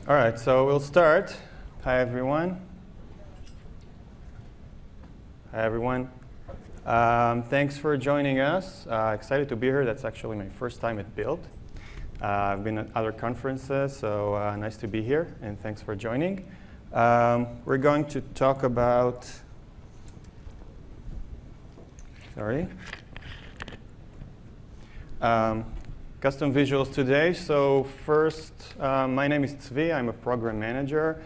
All right, so we'll start. Hi, everyone. Hi, everyone. Thanks for joining us. Excited to be here. That's actually my first time at Build. I've been at other conferences, so nice to be here, and thanks for joining. We're going to talk about, custom visuals today. So first, my name is Tzvi. I'm a program manager.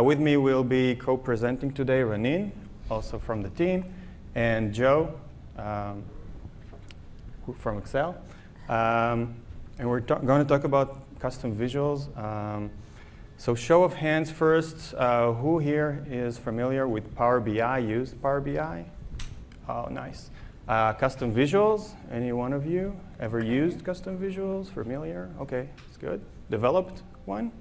With me will be co-presenting today Ranin, also from the team, and Joe from Excel. And we're going to talk about custom visuals. So show of hands first. Who here is familiar with Power BI, used Power BI? Oh, nice. Custom visuals, any one of you ever used custom visuals? Familiar? Okay, it's good. Developed one?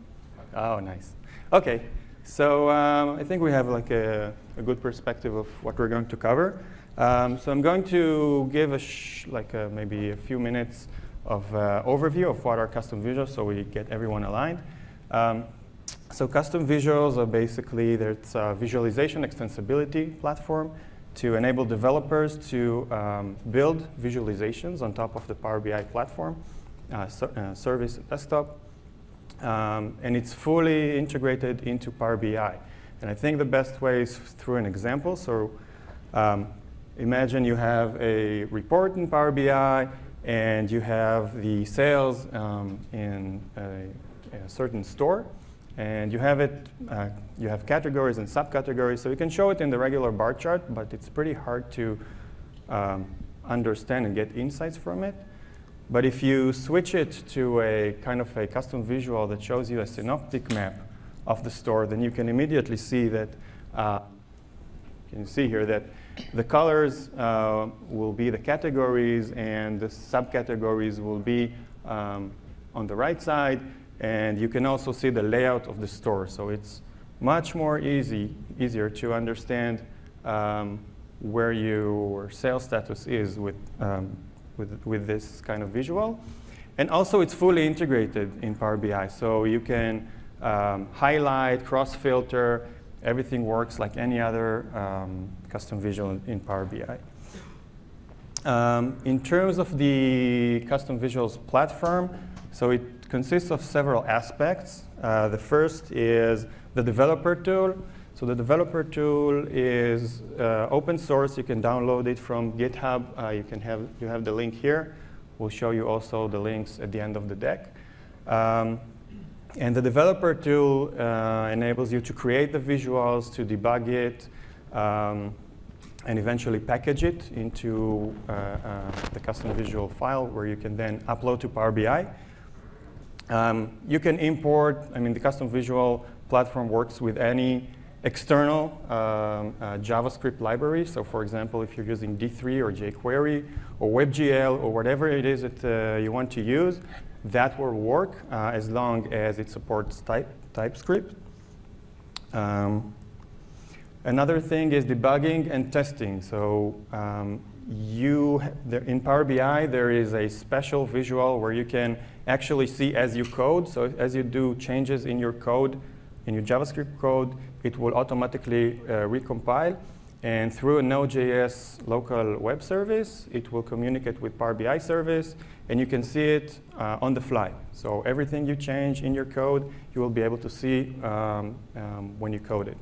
Oh, nice. Okay, so I think we have like a good perspective of what we're going to cover. So I'm going to give maybe a few minutes of overview of what are custom visuals so we get everyone aligned. So custom visuals are basically, it's a visualization extensibility platform to enable developers to build visualizations on top of the Power BI platform, service and desktop. And it's fully integrated into Power BI. And I think the best way is through an example. So imagine you have a report in Power BI, and you have the sales in a certain store. And you have you have categories and subcategories, so you can show it in the regular bar chart, but it's pretty hard to understand and get insights from it. But if you switch it to a kind of a custom visual that shows you a synoptic map of the store, then you can immediately see that, you can see here that the colors will be the categories, and the subcategories will be on the right side. And you can also see the layout of the store. So it's much more easier to understand where your sales status is with this kind of visual. And also it's fully integrated in Power BI. So you can highlight, cross-filter. Everything works like any other custom visual in Power BI. In terms of the custom visuals platform, so it consists of several aspects. The first is the developer tool. So the developer tool is open source. You can download it from GitHub. You have the link here. We'll show you also the links at the end of the deck. And the developer tool enables you to create the visuals, to debug it, and eventually package it into the custom visual file where you can then upload to Power BI. You can import, the custom visual platform works with any external JavaScript library. So for example, if you're using D3 or jQuery or WebGL or whatever it is that you want to use, that will work as long as it supports TypeScript. Another thing is debugging and testing. So in Power BI, there is a special visual where you can actually see as you code. So as you do changes in your code, in your JavaScript code, it will automatically recompile. And through a Node.js local web service, it will communicate with Power BI service, and you can see it on the fly. So everything you change in your code, you will be able to see when you code it.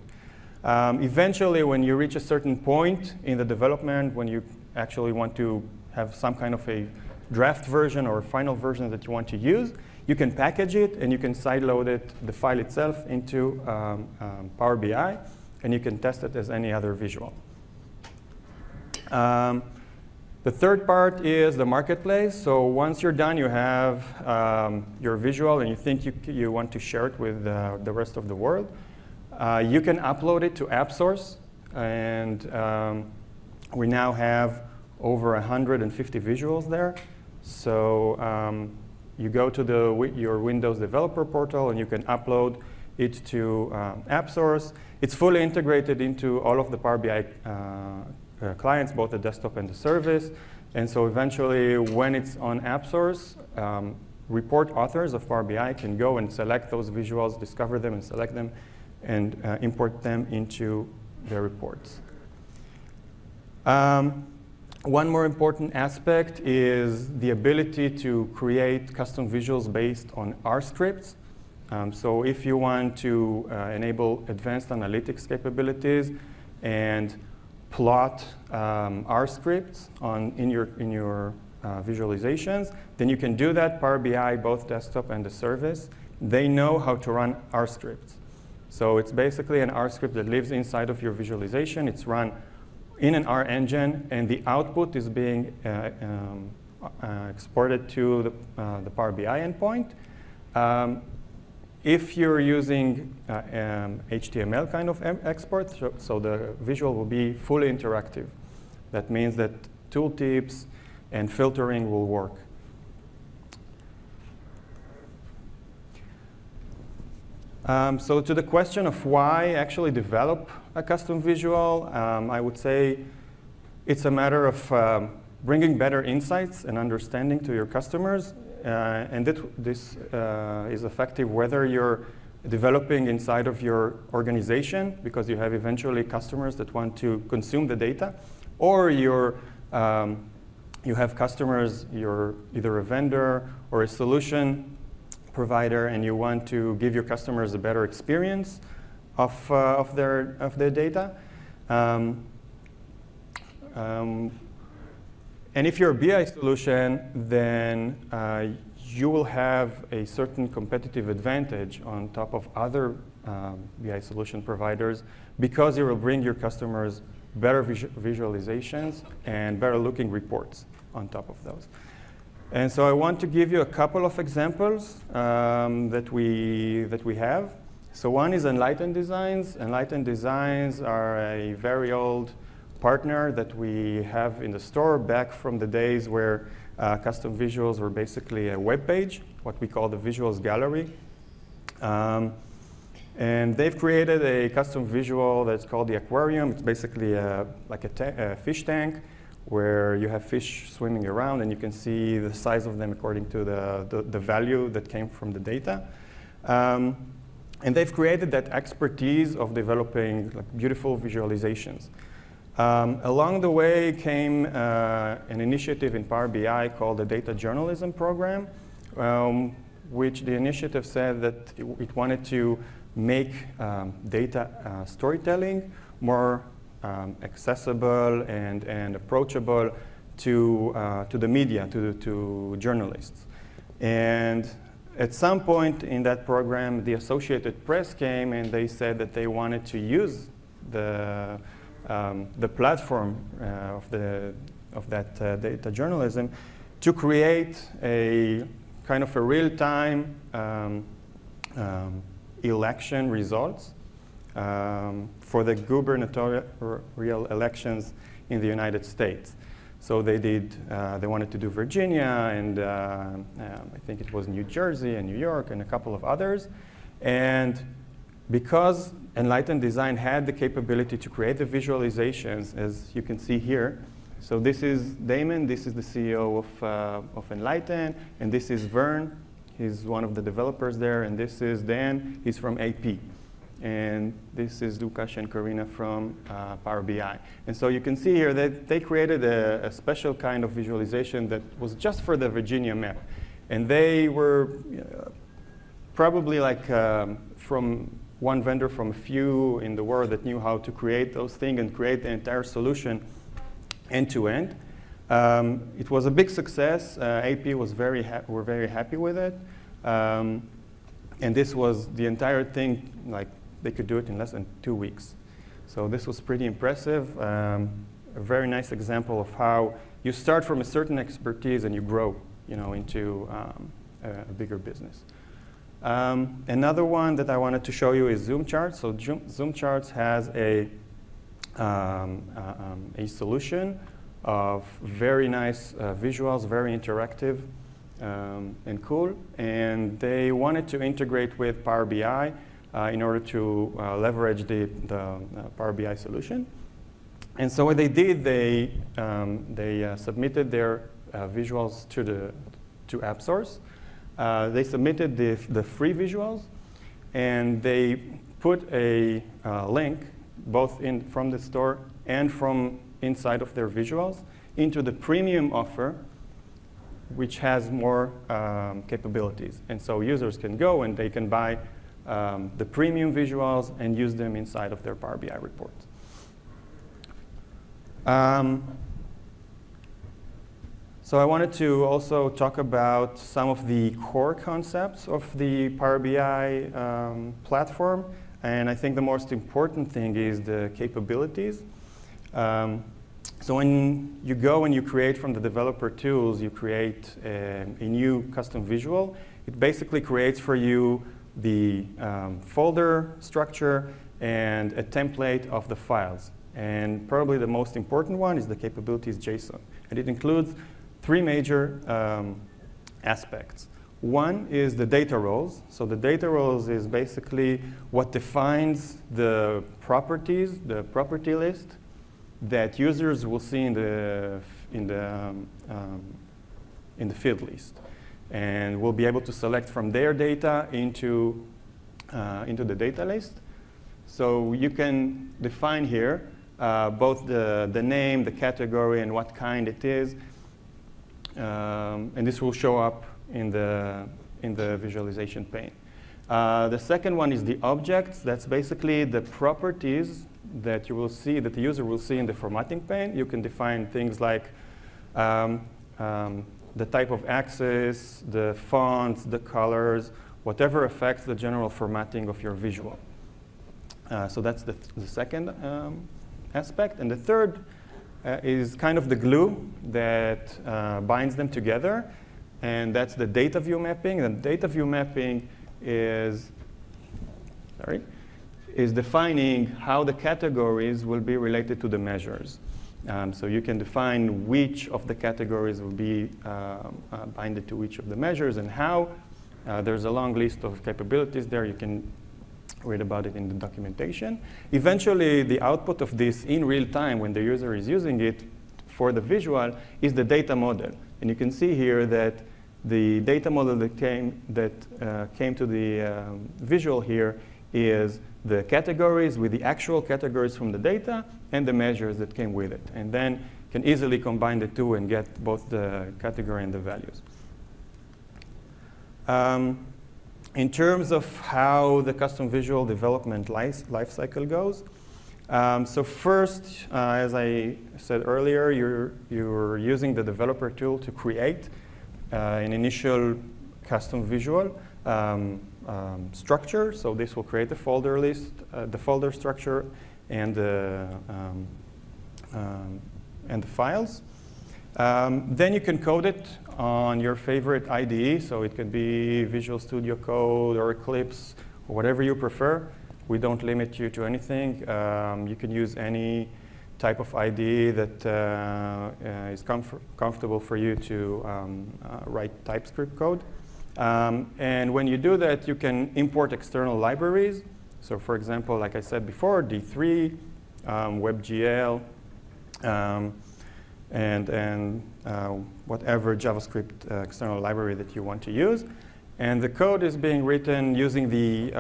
Eventually, when you reach a certain point in the development, when you actually want to have some kind of a draft version or a final version that you want to use, you can package it and you can sideload it, the file itself, into Power BI, and you can test it as any other visual. The third part is the marketplace. So once you're done, you have your visual and you think you want to share it with the rest of the world. You can upload it to AppSource, and we now have over 150 visuals there. So you go to your Windows developer portal, and you can upload it to AppSource. It's fully integrated into all of the Power BI clients, both the desktop and the service. And so eventually, when it's on AppSource, report authors of Power BI can go and select those visuals, discover them and select them, and import them into their reports. One more important aspect is the ability to create custom visuals based on R scripts. So if you want to enable advanced analytics capabilities and plot R scripts in your visualizations, then you can do that. Power BI, both desktop and the service, they know how to run R scripts. So it's basically an R script that lives inside of your visualization. It's run in an R engine, and the output is being exported to the Power BI endpoint. If you're using HTML kind of export, so the visual will be fully interactive. That means that tooltips and filtering will work. So to the question of why actually develop a custom visual, I would say it's a matter of bringing better insights and understanding to your customers. And this is effective whether you're developing inside of your organization, because you have eventually customers that want to consume the data, or you have customers, you're either a vendor or a solution provider, and you want to give your customers a better experience of their data. And if you're a BI solution, then you will have a certain competitive advantage on top of other BI solution providers, because you will bring your customers better visualizations and better looking reports on top of those. And so I want to give you a couple of examples that we have. So one is Enlighten Designs. Enlighten Designs are a very old partner that we have in the store back from the days where custom visuals were basically a web page, what we call the visuals gallery. And they've created a custom visual that's called the aquarium. It's basically like a fish tank where you have fish swimming around, and you can see the size of them according to the value that came from the data. And they've created that expertise of developing like beautiful visualizations. Along the way came an initiative in Power BI called the Data Journalism Program, which the initiative said that it wanted to make data storytelling more accessible and approachable to the media, to journalists. And at some point in that program, the Associated Press came and they said that they wanted to use the platform of that data journalism to create a kind of a real-time election results for the gubernatorial elections in the United States. So they wanted to do Virginia, and I think it was New Jersey and New York and a couple of others. And because Enlighten Design had the capability to create the visualizations, as you can see here. So this is Damon, this is the CEO of Enlighten, and this is Vern, he's one of the developers there, and this is Dan, he's from AP. And this is Lukasz and Karina from Power BI. And so you can see here that they created a special kind of visualization that was just for the Virginia map. And they were probably like from one vendor from a few in the world that knew how to create those things and create the entire solution end to end. It was a big success. AP was were very happy with it. And this was the entire thing, like they could do it in less than 2 weeks. So this was pretty impressive. A very nice example of how you start from a certain expertise and you grow, into a bigger business. Another one that I wanted to show you is Zoom Charts. So Zoom Charts has a solution of very nice visuals, very interactive and cool. And they wanted to integrate with Power BI in order to leverage the Power BI solution. And so what they did, they submitted their visuals to AppSource. They submitted the free visuals, and they put a link both from the store and from inside of their visuals into the premium offer, which has more capabilities. And so users can go and they can buy the premium visuals and use them inside of their Power BI reports. So I wanted to also talk about some of the core concepts of the Power BI platform. And I think the most important thing is the capabilities. So when you go and you create from the developer tools, you create a new custom visual. It basically creates for you the folder structure and a template of the files. And probably the most important one is the capabilities JSON. And it includes three major aspects. One is the data roles. So the data roles is basically what defines the properties, the property list that users will see in the field list, and will be able to select from their data into the data list. So you can define here both the name, the category, and what kind it is. And this will show up in the visualization pane. The second one is the objects. That's basically the properties that you will see, that the user will see in the formatting pane. You can define things like the type of axis, the fonts, the colors, whatever affects the general formatting of your visual. So that's the second aspect. And the third is kind of the glue that binds them together, and that's the data view mapping. And data view mapping is defining how the categories will be related to the measures. So you can define which of the categories will be binded to which of the measures and how. There's a long list of capabilities there. You can read about it in the documentation. Eventually, the output of this in real time when the user is using it for the visual is the data model. And you can see here that the data model that came to the visual here is the categories with the actual categories from the data and the measures that came with it. And then can easily combine the two and get both the category and the values. In terms of how the custom visual development life cycle goes, so first, as I said earlier, you're using the developer tool to create an initial custom visual structure. So this will create the folder list, the folder structure, and the files. Then you can code it on your favorite IDE. So it could be Visual Studio Code or Eclipse, or whatever you prefer. We don't limit you to anything. You can use any type of IDE that is comfortable for you to write TypeScript code. And when you do that, you can import external libraries. So for example, like I said before, D3, WebGL, and whatever JavaScript external library that you want to use. And the code is being written using the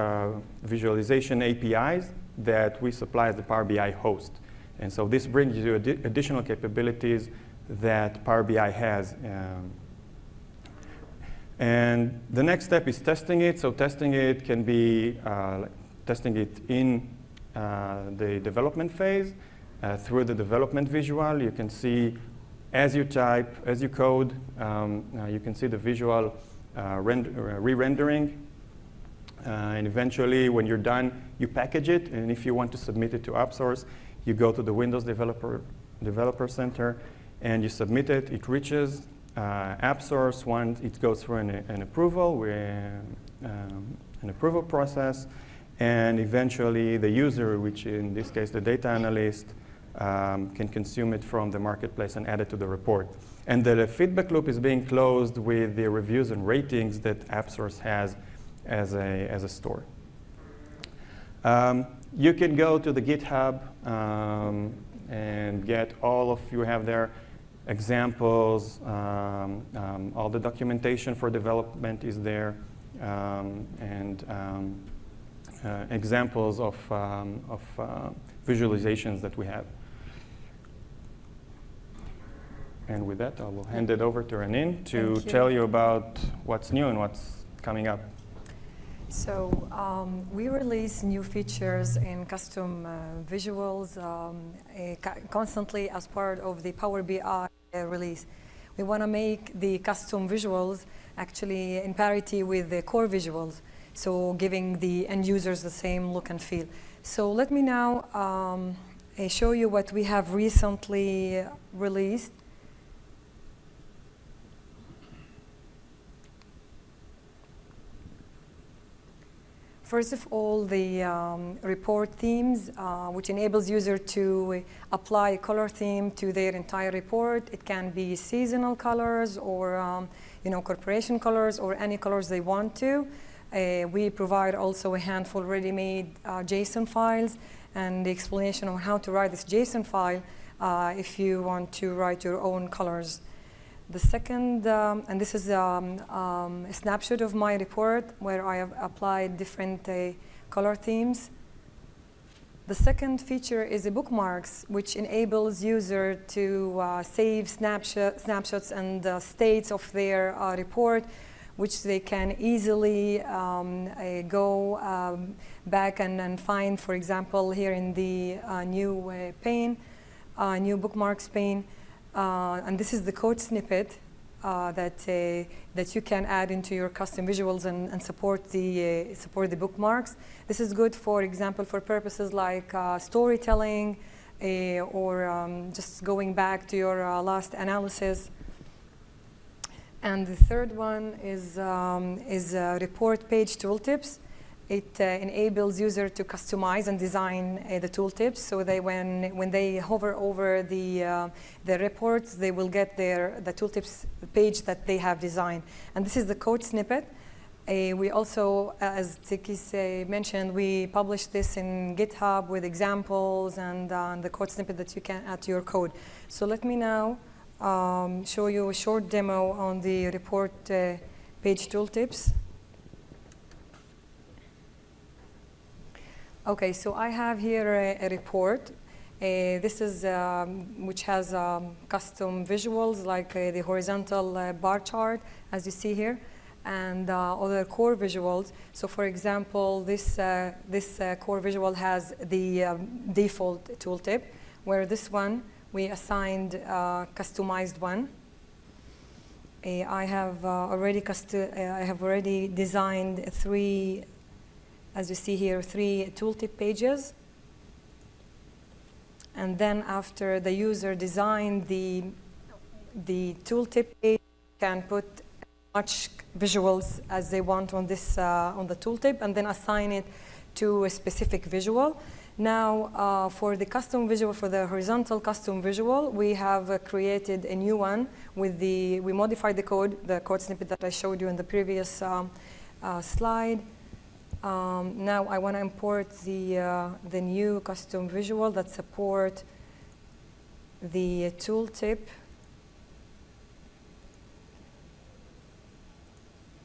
visualization APIs that we supply as the Power BI host. And so this brings you additional capabilities that Power BI has. And the next step is testing it. So testing it can be testing it in the development phase. Through the development visual, you can see as you type, as you code, you can see the visual re-rendering. And eventually, when you're done, you package it. And if you want to submit it to AppSource, you go to the Windows Developer Center, and you submit it. It reaches AppSource. Once it goes through an approval, an approval process. And eventually, the user, which in this case, the data analyst, can consume it from the marketplace and add it to the report. And the feedback loop is being closed with the reviews and ratings that AppSource has as a store. You can go to the GitHub and get all of you have there examples, all the documentation for development is there, and examples of visualizations that we have. And with that, I will hand it over to Ranin to tell you about what's new and what's coming up. So we release new features in custom visuals constantly as part of the Power BI release. We want to make the custom visuals actually in parity with the core visuals, so giving the end users the same look and feel. So let me now show you what we have recently released. First of all, the report themes, which enables user to apply a color theme to their entire report. It can be seasonal colors or corporation colors or any colors they want to. We provide also a handful ready-made JSON files and the explanation on how to write this JSON file if you want to write your own colors. The second, and this is a snapshot of my report where I have applied different color themes. The second feature is the bookmarks, which enables user to save snapshots and states of their report, which they can easily go back and find, for example, here in the new pane, new bookmarks pane. And this is the code snippet that you can add into your custom visuals and support the bookmarks. This is good, for example, for purposes like storytelling or just going back to your last analysis. And the third one is report page tooltips. It enables user to customize and design the tooltips, so they when they hover over the reports, they will get the tooltips page that they have designed. And this is the code snippet. We also, as Tikis mentioned, we publish this in GitHub with examples and the code snippet that you can add to your code. So let me now show you a short demo on the report page tooltips. Okay, so I have here a report. This is which has custom visuals like the horizontal bar chart, as you see here, and other core visuals. So, for example, this core visual has the default tooltip, where this one we assigned customized one. I have already designed three. As you see here, 3 tooltip pages. And then after the user designed the tooltip page, can put as much visuals as they want on this on the tooltip, and then assign it to a specific visual. Now, for the custom visual, for the horizontal custom visual, we have created a new one with we modified the code snippet that I showed you in the previous slide. Now I want to import the new custom visual that support the tooltip.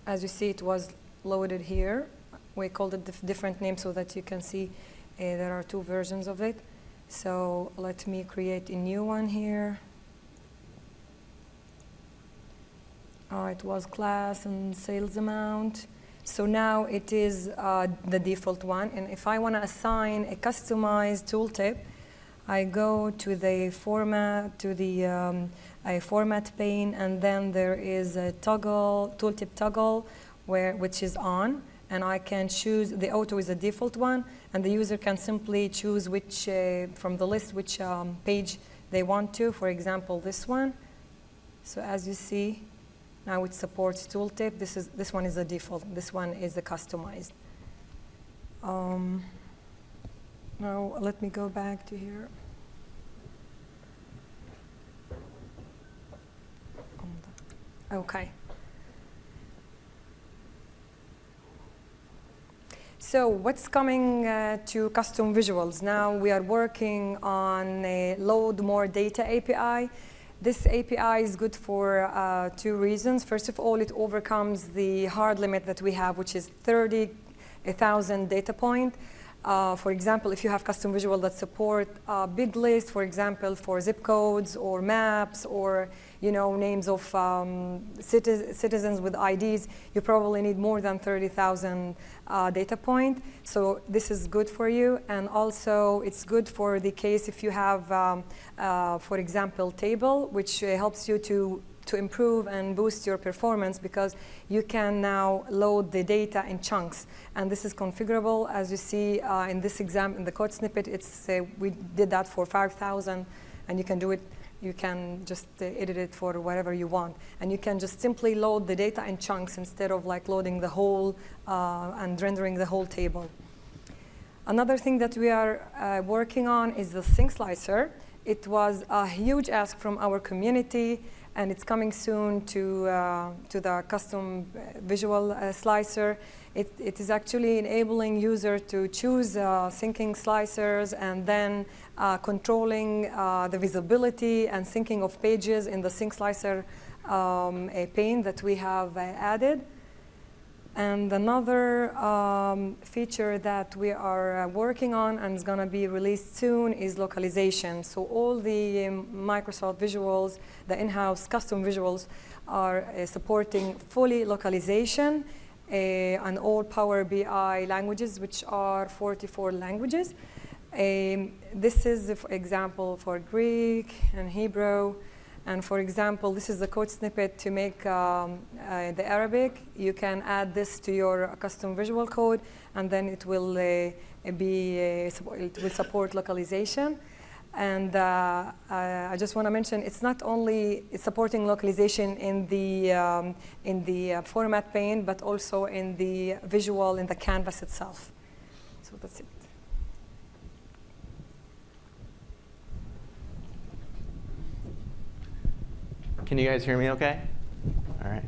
As you see, it was loaded here. We called it different names so that you can see there are 2 versions of it. So let me create a new one here. It was class and sales amount. So now it is the default one, and if I want to assign a customized tooltip, I go to the format, to the format pane, and then there is a toggle, tooltip toggle, which is on, and I can choose, the auto is the default one, and the user can simply choose which, from the list, which page they want to, for example, this one. So as you see, now it supports tooltip. This one is the default. This one is the customized. Now let me go back to here. Okay. So what's coming to custom visuals? Now we are working on a load more data API. This API is good for 2 reasons. First of all, it overcomes the hard limit that we have, which is 30,000 data point. For example, if you have custom visual that support a big list, for example, for zip codes or maps or names of citizens with IDs, you probably need more than 30,000 data point. So this is good for you. And also, it's good for the case if you have, for example, table, which helps you to improve and boost your performance because you can now load the data in chunks. And this is configurable. As you see in this example, in the code snippet, we did that for 5,000, and you can do it. You can just edit it for whatever you want. And you can just simply load the data in chunks instead of loading the whole and rendering the whole table. Another thing that we are working on is the sync slicer. It was a huge ask from our community, and it's coming soon to the custom visual slicer. It is actually enabling user to choose syncing slicers and then controlling the visibility and syncing of pages in the sync slicer pane that we have added. And another feature that we are working on and is going to be released soon is localization. So all the Microsoft visuals, the in-house custom visuals, are supporting fully localization on all Power BI languages, which are 44 languages. This is, for example, for Greek and Hebrew. And for example, this is the code snippet to make the Arabic. You can add this to your custom visual code, and then it will support localization. And I just want to mention, it's not only supporting localization in the format pane, but also in the visual in the canvas itself. So that's it. Can you guys hear me okay? All right.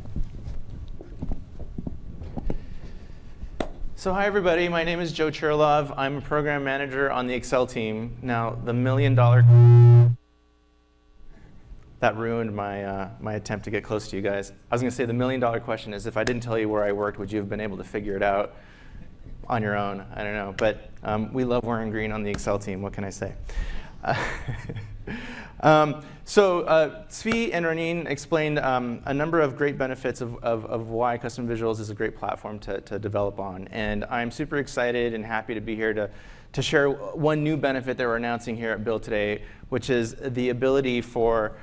So hi, everybody. My name is Joe Churlov. I'm a program manager on the Excel team. Now, the $1 million... That ruined my attempt to get close to you guys. I was going to say the $1 million question is, if I didn't tell you where I worked, would you have been able to figure it out on your own? I don't know. But we love wearing green on the Excel team. What can I say? So Tzvi and Ronin explained a number of great benefits of why Custom Visuals is a great platform to develop on. And I'm super excited and happy to be here to share one new benefit that we're announcing here at Build today, which is the ability for,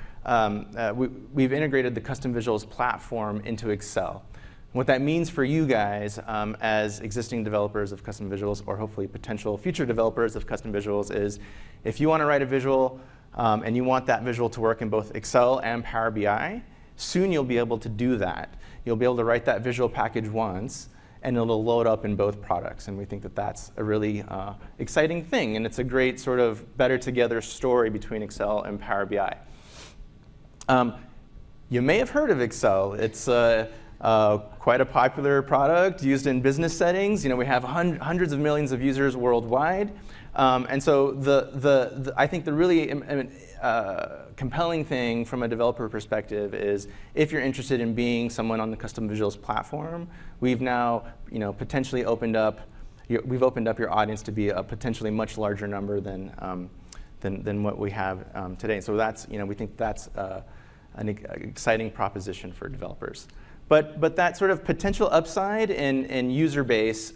we've integrated the Custom Visuals platform into Excel. What that means for you guys as existing developers of Custom Visuals, or hopefully potential future developers of Custom Visuals, is if you want to write a visual and you want that visual to work in both Excel and Power BI, soon you'll be able to do that. You'll be able to write that visual package once, and it'll load up in both products. And we think that that's a really exciting thing. And it's a great sort of better together story between Excel and Power BI. You may have heard of Excel. It's quite a popular product used in business settings. We have hundreds of millions of users worldwide. And so I think the really compelling thing from a developer perspective is if you're interested in being someone on the Custom Visuals platform, we've now potentially opened up your audience to be a potentially much larger number than what we have today. So that's we think that's an exciting proposition for developers. But that sort of potential upside in user base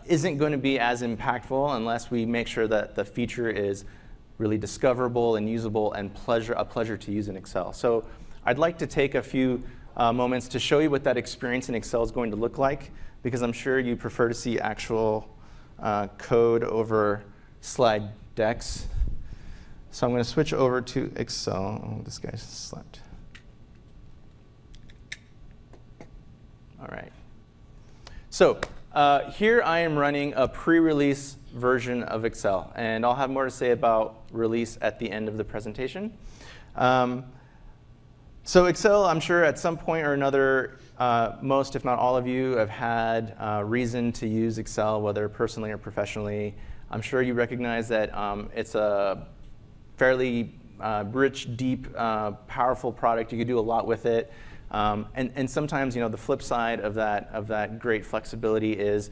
isn't going to be as impactful unless we make sure that the feature is really discoverable and usable and a pleasure to use in Excel. So I'd like to take a few moments to show you what that experience in Excel is going to look like, because I'm sure you prefer to see actual code over slide decks. So I'm going to switch over to Excel. Oh, this guy slept. All right. So here I am running a pre-release version of Excel, and I'll have more to say about release at the end of the presentation. So Excel, I'm sure at some point or another, most if not all of you have had reason to use Excel, whether personally or professionally. I'm sure you recognize that it's a fairly rich, deep, powerful product. You could do a lot with it. And sometimes, the flip side of that great flexibility is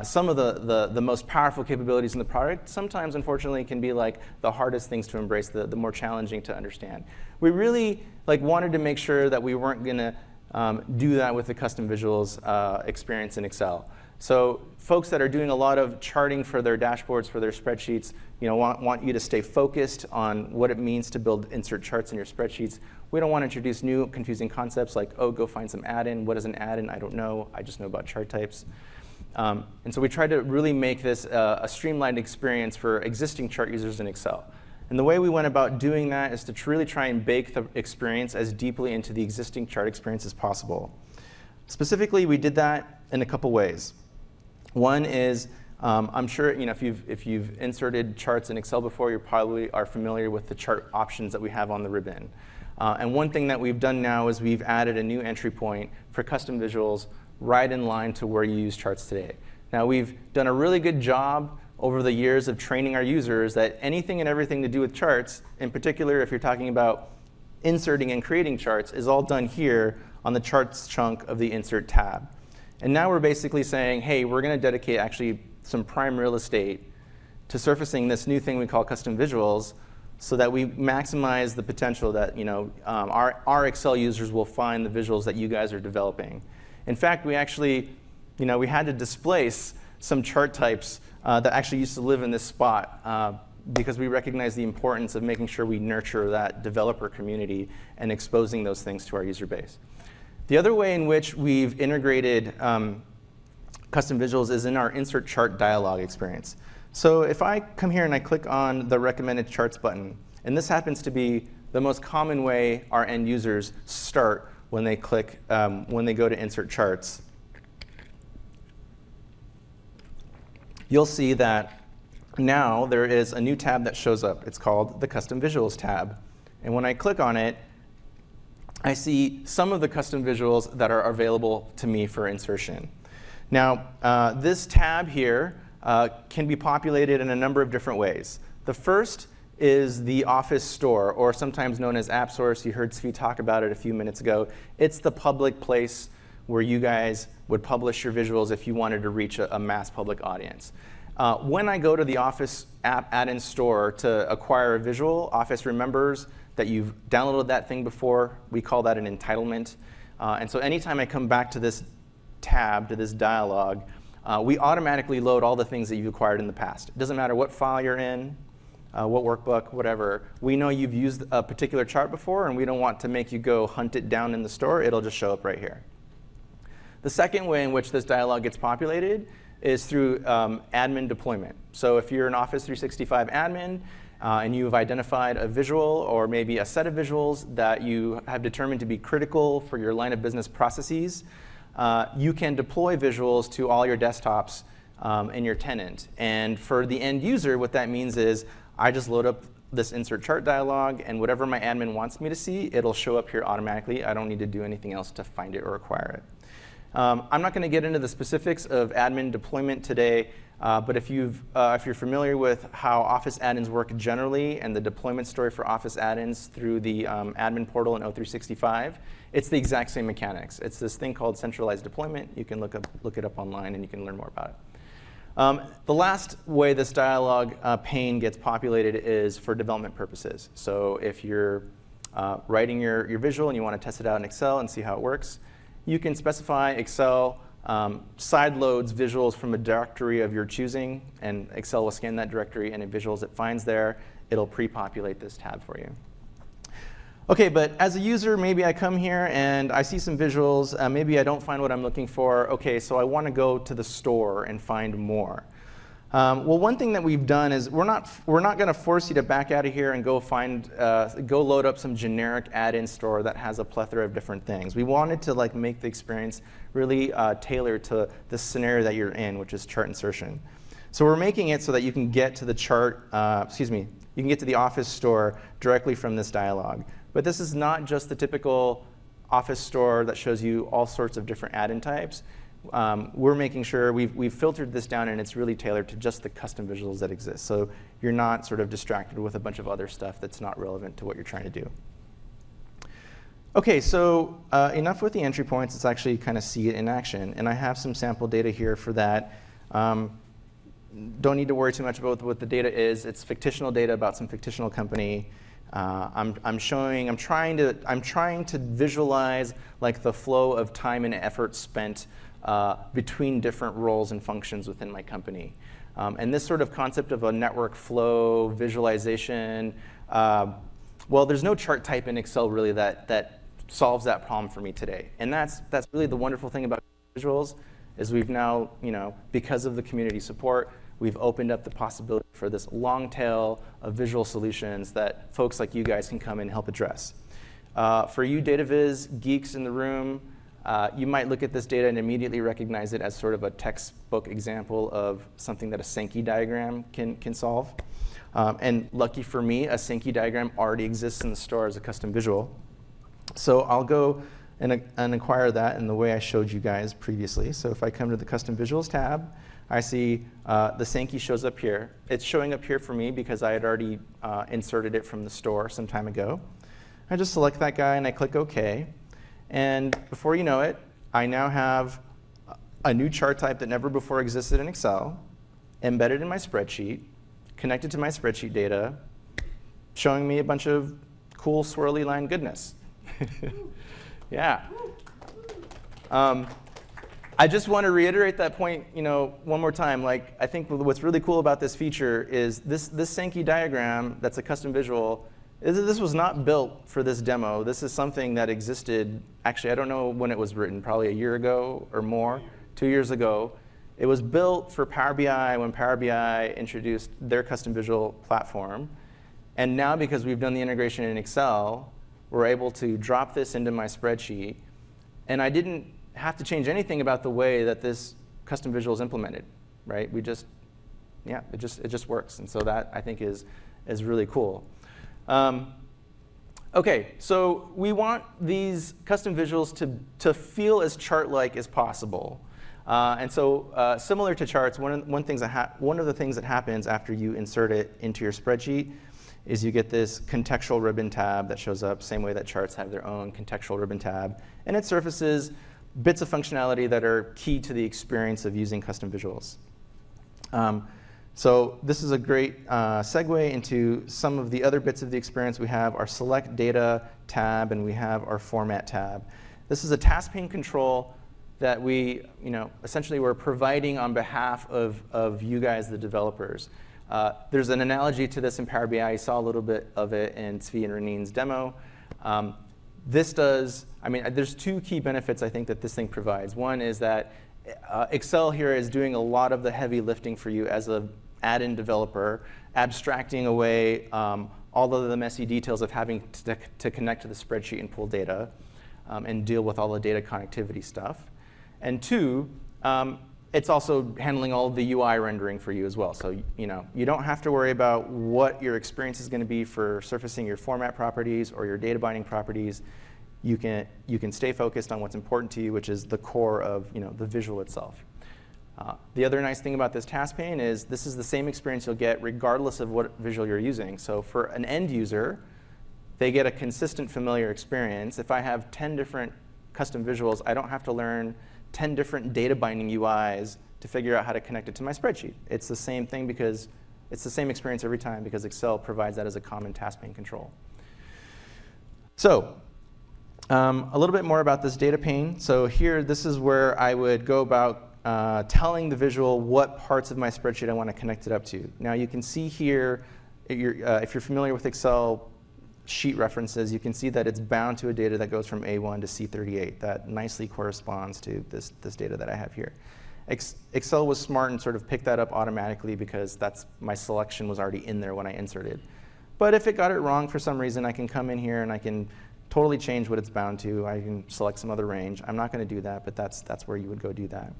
some of the most powerful capabilities in the product sometimes, unfortunately, can be like the hardest things to embrace, the more challenging to understand. We really wanted to make sure that we weren't going to do that with the custom visuals experience in Excel. So folks that are doing a lot of charting for their dashboards, for their spreadsheets, want you to stay focused on what it means to build insert charts in your spreadsheets. We don't want to introduce new confusing concepts like, oh, go find some add-in. What is an add-in? I don't know. I just know about chart types. And so we tried to really make this a streamlined experience for existing chart users in Excel. And the way we went about doing that is to really try and bake the experience as deeply into the existing chart experience as possible. Specifically, we did that in a couple ways. One is, I'm sure if you've inserted charts in Excel before, you probably are familiar with the chart options that we have on the ribbon. And one thing that we've done now is we've added a new entry point for custom visuals right in line to where you use charts today. Now, we've done a really good job over the years of training our users that anything and everything to do with charts, in particular if you're talking about inserting and creating charts, is all done here on the charts chunk of the insert tab. And now we're basically saying, hey, we're going to dedicate actually some prime real estate to surfacing this new thing we call custom visuals so that we maximize the potential that our Excel users will find the visuals that you guys are developing. In fact, we actually, we had to displace some chart types that actually used to live in this spot because we recognize the importance of making sure we nurture that developer community and exposing those things to our user base. The other way in which we've integrated custom visuals is in our insert chart dialog experience. So if I come here and I click on the recommended charts button, and this happens to be the most common way our end users start when they click, when they go to insert charts, you'll see that now there is a new tab that shows up. It's called the Custom Visuals tab. And when I click on it, I see some of the custom visuals that are available to me for insertion. Now, this tab here can be populated in a number of different ways. The first is the Office Store, or sometimes known as AppSource. You heard Zvi talk about it a few minutes ago. It's the public place where you guys would publish your visuals if you wanted to reach a mass public audience. When I go to the Office app add-in store to acquire a visual, Office remembers that you've downloaded that thing before. We call that an entitlement. And so anytime I come back to this tab, to this dialog, we automatically load all the things that you've acquired in the past. It doesn't matter what file you're in, what workbook, whatever. We know you've used a particular chart before, and we don't want to make you go hunt it down in the store. It'll just show up right here. The second way in which this dialog gets populated is through admin deployment. So if you're an Office 365 admin and you've identified a visual or maybe a set of visuals that you have determined to be critical for your line of business processes, you can deploy visuals to all your desktops in your tenant. And for the end user, what that means is I just load up this insert chart dialog, and whatever my admin wants me to see, it'll show up here automatically. I don't need to do anything else to find it or acquire it. I'm not going to get into the specifics of admin deployment today, but if you're familiar with how Office add-ins work generally and the deployment story for Office add-ins through the admin portal in O365, it's the exact same mechanics. It's this thing called centralized deployment. You can look it up online and you can learn more about it. The last way this dialog pane gets populated is for development purposes. So if you're writing your visual and you want to test it out in Excel and see how it works, you can specify Excel side loads visuals from a directory of your choosing, and Excel will scan that directory, and any visuals it finds there, it'll pre-populate this tab for you. OK, but as a user, maybe I come here and I see some visuals. Maybe I don't find what I'm looking for. OK, so I want to go to the store and find more. Well, one thing that we've done is we're not going to force you to back out of here and go load up some generic add-in store that has a plethora of different things. We wanted to make the experience really tailored to the scenario that you're in, which is chart insertion. So we're making it so that you can get to the chart. You can get to the Office store directly from this dialog. But this is not just the typical Office store that shows you all sorts of different add-in types. we're making sure we've filtered this down, and it's really tailored to just the custom visuals that exist. So you're not sort of distracted with a bunch of other stuff that's not relevant to what you're trying to do. OK, so enough with the entry points. Let's actually kind of see it in action. And I have some sample data here for that. Don't need to worry too much about what the data is. It's fictional data about some fictional company. I'm trying to visualize like the flow of time and effort spent between different roles and functions within my company. And this sort of concept of a network flow visualization, well, there's no chart type in Excel really that solves that problem for me today. And that's really the wonderful thing about visuals, is we've now, because of the community support, we've opened up the possibility for this long tail of visual solutions that folks like you guys can come and help address. For you data viz geeks in the room, you might look at this data and immediately recognize it as sort of a textbook example of something that a Sankey diagram can solve. And lucky for me, a Sankey diagram already exists in the store as a custom visual. So I'll go and acquire that in the way I showed you guys previously. So if I come to the Custom Visuals tab, I see the Sankey shows up here. It's showing up here for me because I had already inserted it from the store some time ago. I just select that guy and I click OK. And before you know it, I now have a new chart type that never before existed in Excel, embedded in my spreadsheet, connected to my spreadsheet data, showing me a bunch of cool swirly line goodness. Yeah. I just want to reiterate that point, one more time. Like, I think what's really cool about this feature is this Sankey diagram that's a custom visual. This was not built for this demo. This is something that existed. Actually, I don't know when it was written. Probably a year ago or more, 2 years ago. It was built for Power BI when Power BI introduced their custom visual platform. And now, because we've done the integration in Excel, we're able to drop this into my spreadsheet. And I didn't have to change anything about the way that this custom visual is implemented, right? It just works. And so that, I think, is really cool. OK, so we want these custom visuals to feel as chart-like as possible. And so similar to charts, one of the things that happens after you insert it into your spreadsheet is you get this contextual ribbon tab that shows up, same way that charts have their own contextual ribbon tab. And it surfaces bits of functionality that are key to the experience of using custom visuals. So this is a great segue into some of the other bits of the experience. We have our Select Data tab, and we have our Format tab. This is a task pane control that we, essentially we're providing on behalf of you guys, the developers. There's an analogy to this in Power BI. I saw a little bit of it in Tzvi and Ranin's demo. There's two key benefits I think that this thing provides. One is that Excel here is doing a lot of the heavy lifting for you as an add-in developer, abstracting away all of the messy details of having to connect to the spreadsheet and pull data and deal with all the data connectivity stuff. And two, it's also handling all of the UI rendering for you as well. So you don't have to worry about what your experience is going to be for surfacing your format properties or your data binding properties. You can stay focused on what's important to you, which is the core of the visual itself. The other nice thing about this task pane is this is the same experience you'll get regardless of what visual you're using. So for an end user, they get a consistent, familiar experience. If I have 10 different custom visuals, I don't have to learn 10 different data binding UIs to figure out how to connect it to my spreadsheet. It's the same thing because it's the same experience every time because Excel provides that as a common task pane control. So a little bit more about this data pane. So here, this is where I would go about telling the visual what parts of my spreadsheet I want to connect it up to. Now you can see here, if you're familiar with Excel sheet references, you can see that it's bound to a data that goes from A1 to C38. That nicely corresponds to this data that I have here. Excel was smart and sort of picked that up automatically because my selection was already in there when I inserted. But if it got it wrong for some reason, I can come in here and I can totally change what it's bound to. I can select some other range. I'm not going to do that, but that's where you would go do that.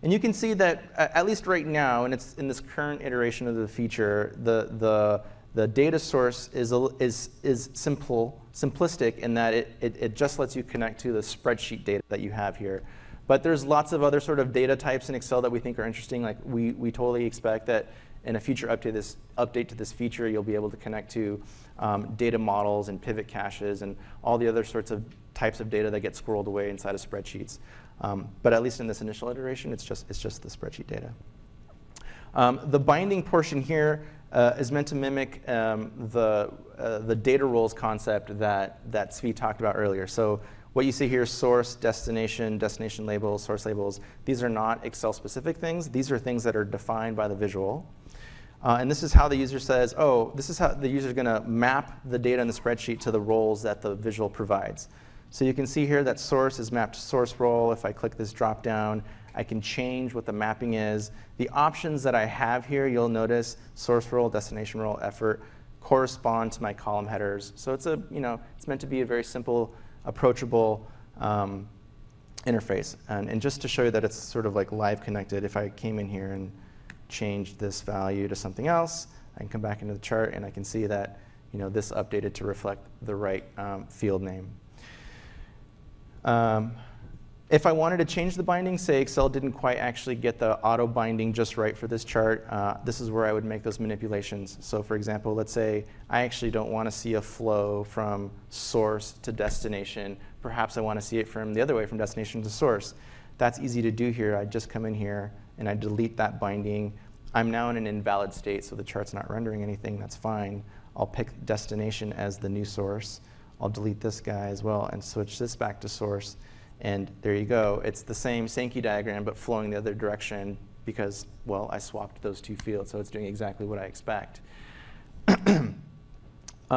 And you can see that, at least right now, and it's in this current iteration of the feature, the data source is simplistic in that it just lets you connect to the spreadsheet data that you have here. But there's lots of other sort of data types in Excel that we think are interesting. Like we totally expect that in a future update to this feature, you'll be able to connect to data models and pivot caches and all the other sorts of types of data that get squirreled away inside of spreadsheets. But at least in this initial iteration, it's just the spreadsheet data. The binding portion here is meant to mimic the data roles concept that Zvi talked about earlier. So what you see here is source, destination labels, source labels. These are not Excel-specific things. These are things that are defined by the visual. And this is how the user says, oh, this is how the user is going to map the data in the spreadsheet to the roles that the visual provides. So you can see here that source is mapped to source role. If I click this drop down, I can change what the mapping is. The options that I have here, you'll notice source role, destination role, effort, correspond to my column headers. So it's it's meant to be a very simple, approachable interface. And just to show you that it's sort of like live connected, if I came in here and changed this value to something else, I can come back into the chart and I can see that this updated to reflect the right field name. If I wanted to change the binding, say Excel didn't quite actually get the auto binding just right for this chart, this is where I would make those manipulations. So for example, let's say I actually don't want to see a flow from source to destination. Perhaps I want to see it from the other way, from destination to source. That's easy to do here. I just come in here and I delete that binding. I'm now in an invalid state, so the chart's not rendering anything. That's fine. I'll pick destination as the new source. I'll delete this guy as well and switch this back to source. And there you go. It's the same Sankey diagram, but flowing the other direction because, well, I swapped those two fields, so it's doing exactly what I expect.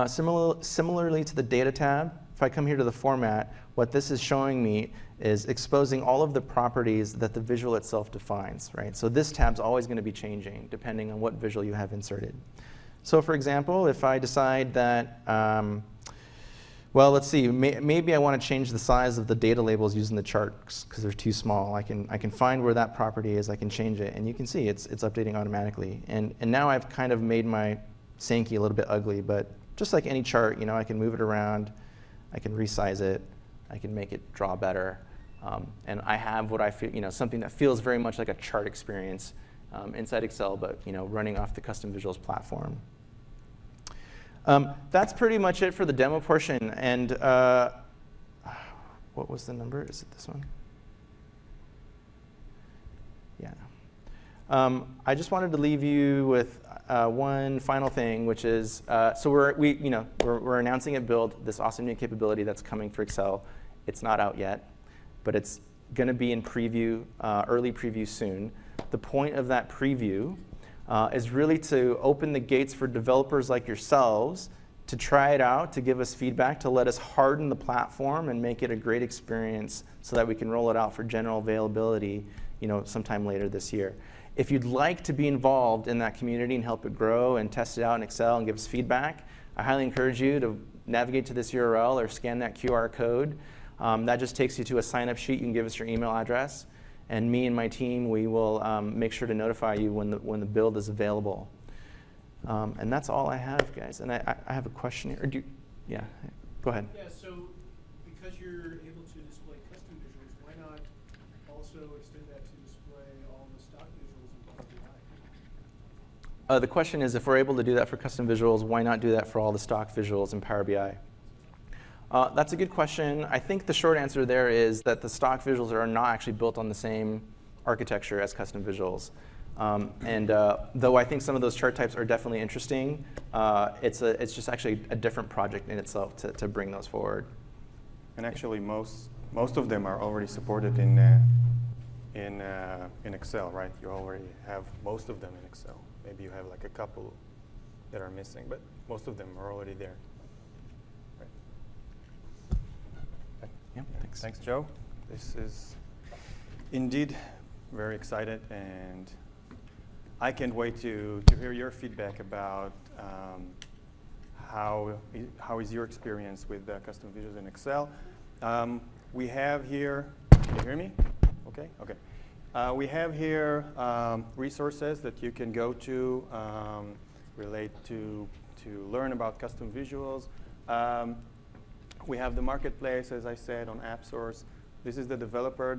Similarly to the data tab, if I come here to the format, what this is showing me is exposing all of the properties that the visual itself defines, right? So this tab's always going to be changing depending on what visual you have inserted. So for example, if I decide that, well, let's see, maybe I want to change the size of the data labels using the charts because they're too small. I can find where that property is, I can change it, and you can see it's updating automatically. And now I've kind of made my Sankey a little bit ugly, but just like any chart, I can move it around, I can resize it, I can make it draw better. And I have what I feel, something that feels very much like a chart experience inside Excel, but running off the Custom Visuals platform. That's pretty much it for the demo portion. And what was the number? Is it this one? Yeah. I just wanted to leave you with one final thing, which is so we're announcing at Build this awesome new capability that's coming for Excel. It's not out yet, but it's going to be in preview, early preview soon. The point of that preview is really to open the gates for developers like yourselves to try it out, to give us feedback, to let us harden the platform and make it a great experience so that we can roll it out for general availability sometime later this year. If you'd like to be involved in that community and help it grow and test it out in Excel and give us feedback, I highly encourage you to navigate to this URL or scan that QR code. That just takes you to a sign-up sheet. You can give us your email address. And me and my team, we will make sure to notify you when the build is available. And that's all I have, guys. And I have a question here. Or yeah, go ahead. Yeah, so because you're able to display custom visuals, why not also extend that to display all the stock visuals in Power BI? The question is, if we're able to do that for custom visuals, why not do that for all the stock visuals in Power BI? That's a good question. I think the short answer there is that the stock visuals are not actually built on the same architecture as custom visuals. Though I think some of those chart types are definitely interesting, it's just actually a different project in itself to bring those forward. And actually, most of them are already supported in Excel, right? You already have most of them in Excel. Maybe you have like a couple that are missing, but most of them are already there. Yeah, thanks. Thanks, Joe. This is indeed very excited, and I can't wait to hear your feedback about how is your experience with custom visuals in Excel. We have here, can you hear me? Okay, okay. We have here resources that you can go to relate to learn about custom visuals. We have the marketplace, as I said, on AppSource. This is the developer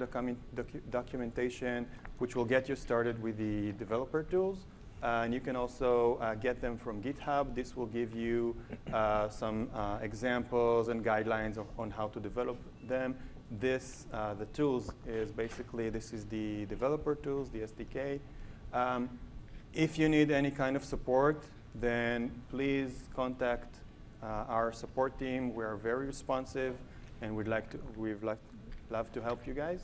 documentation, which will get you started with the developer tools. And you can also get them from GitHub. This will give you some examples and guidelines on how to develop them. This, the tools, is basically, this is the developer tools, the SDK. If you need any kind of support, then please contact our support team. We are very responsive, and we'd love to help you guys.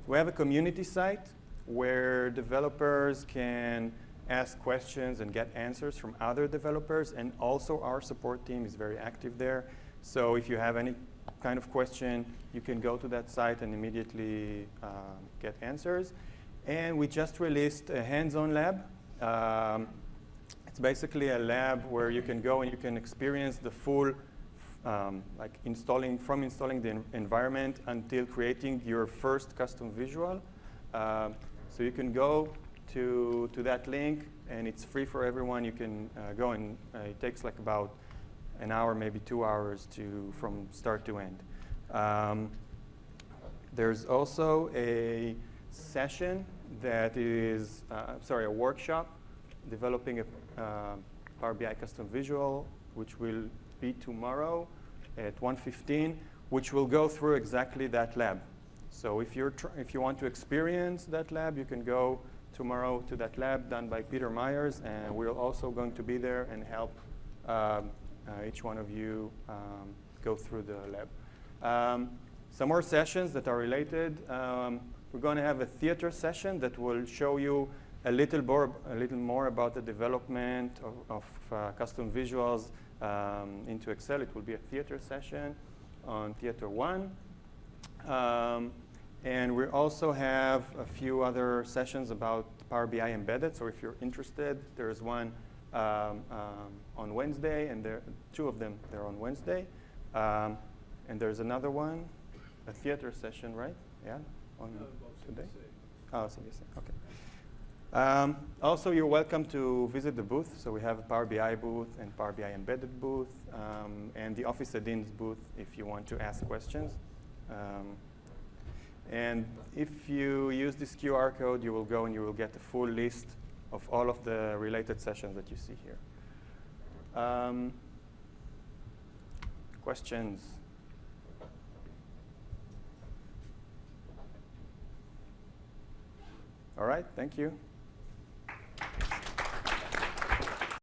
We have a community site where developers can ask questions and get answers from other developers, and also our support team is very active there. So if you have any kind of question, you can go to that site and immediately get answers. And we just released a hands-on lab. It's basically a lab where you can go and you can experience the full, like installing the environment until creating your first custom visual. So you can go to that link, and it's free for everyone. You can go, and it takes like about an hour, maybe 2 hours from start to end. There's also a session that is, a workshop developing a Power BI custom visual, which will be tomorrow at 1:15, which will go through exactly that lab. So if you want to experience that lab, you can go tomorrow to that lab done by Peter Myers, and we're also going to be there and help each one of you go through the lab. Some more sessions that are related. We're going to have a theater session that will show you a little more about the development of custom visuals into Excel. It will be a theater session on Theater 1. And we also have a few other sessions about Power BI Embedded. So if you're interested, there's one on Wednesday, and two of them, they're on Wednesday. And there's another one, a theater session, right? Yeah, on today? Oh, CBC, okay. Also, you're welcome to visit the booth. So we have a Power BI booth and Power BI Embedded booth, and the Office Adins booth if you want to ask questions. And if you use this QR code, you will go and you will get a full list of all of the related sessions that you see here. Questions? All right, thank you.